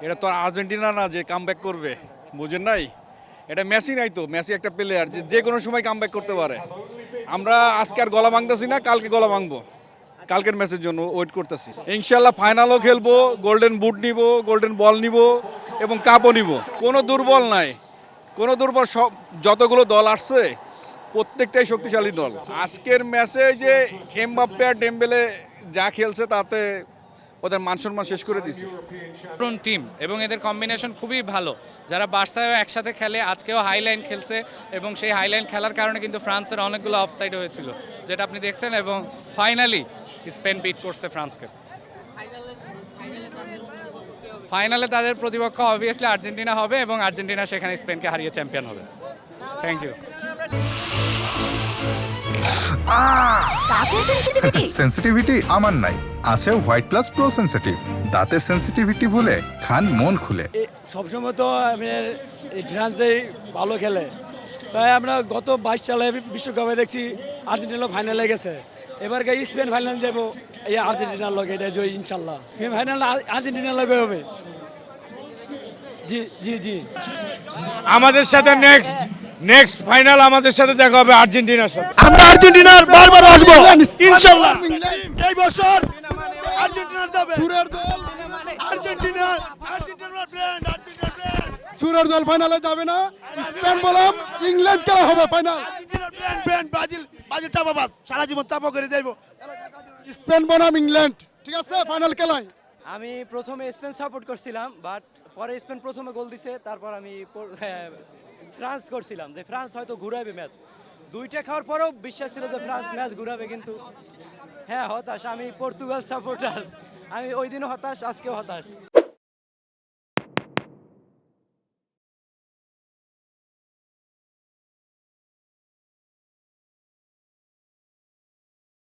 এটা তো আর আর্জেন্টিনা না যে কামব্যাক করবে, বুঝেন নাই? এটা মেসি নাই তো, মেসি একটা প্লেয়ার যে যে কোনো সময় কামব্যাক করতে পারে। আমরা আজকে আর গলা ভাঙতেছি না, কালকে গলা ভাঙবো, কালকের ম্যাচের জন্য ওয়েট করতেছি। ইনশাল্লাহ ফাইনালও খেলবো, গোল্ডেন বুট নিব, গোল্ডেন বল নিব এবং কাপও নিব। কোনো দুর্বল নাই, কোনো দুর্বল, সব যতগুলো দল আসছে প্রত্যেকটাই শক্তিশালী দল। আজকের ম্যাচে যে এমবাপ্পে আর ডেম্বেলে যা খেলছে তাতে ওদের মান সম্মান শেষ করে দিছে। দারুণ টিম এবং এদের কম্বিনেশন খুবই ভালো। যারা বার্সায়ও একসাথে খেলে, আজকেও হাইলাইন খেলছে এবং সেই হাইলাইন খেলার কারণে কিন্তু ফ্রান্সের অনেকগুলো অফসাইড হয়েছিল, যেটা আপনি দেখছেন, এবং ফাইনালি স্পেন বিট করছে ফ্রান্সকে। ফাইনালে তাদের প্রতিপক্ষ অবভিয়াসলি আর্জেন্টিনা হবে এবং আর্জেন্টিনা সেখানে স্পেনকে হারিয়ে চ্যাম্পিয়ন হবে। Thank you. দাঁতের সেনসিটিভিটি সেনসিটিভিটি আমার নাই, আছে হোয়াইট প্লাস প্রো সেনসিটিভ। দাঁতের সেনসিটিভিটি হলে খান মন খুলে। সবসময় তো এই ফ্রান্সেই ভালো খেলে, তাই আমরা গত 22 সালে বিশ্বকাপে দেখছি আর্জেন্টিনা ফাইনালে গেছে, এবারকে স্পেন ফাইনাল যাবো এই আর্জেন্টিনার লগে, এটা জয় ইনশাল্লাহ। ফাইনাল আর্জেন্টিনার লগে হবে। জি জি জি, আমাদের সাথে নেক্সট ফাইনাল আমাদের সাথে দেখা হবে আর্জেন্টিনার সাথে। আমরা আর্জেন্টিনার বারবার আসবো ইনশাল্লাহ। এই বছর আর্জেন্টিনার যাবে, চুরের দল আর্জেন্টিনার, আর্জেন্টিনার ব্র্যান্ড, আর্জেন্টিনার ব্র্যান্ড। চুরের দল ফাইনালে যাবে না, স্পেন বললাম ইংল্যান্ড খেলা হবে ফাইনাল। আর্জেন্টিনার ব্র্যান্ড, ব্র্যান্ড, ব্রাজিল চাপাবাস সারা জীবন চাপা করে যাইবো। স্পেন বনাম ইংল্যান্ড, ঠিক আছে ফাইনাল খেলায়। আমি প্রথমে স্পেন সাপোর্ট করছিলাম, বাট পরে স্পেন প্রথমে গোল দিছে, তারপর আমি ফ্রান্স করছিলাম যে ফ্রান্স হয়তো ঘুরাবে ম্যাচ। দুইটা খাওয়ার পরেও বিশ্বাস ছিল যে ফ্রান্স ম্যাচ ঘুরাবে, কিন্তু হ্যাঁ হতাশ। আমি পর্তুগাল সাপোর্টার, আমি ওই দিনও হতাশ, আজকেও হতাশ।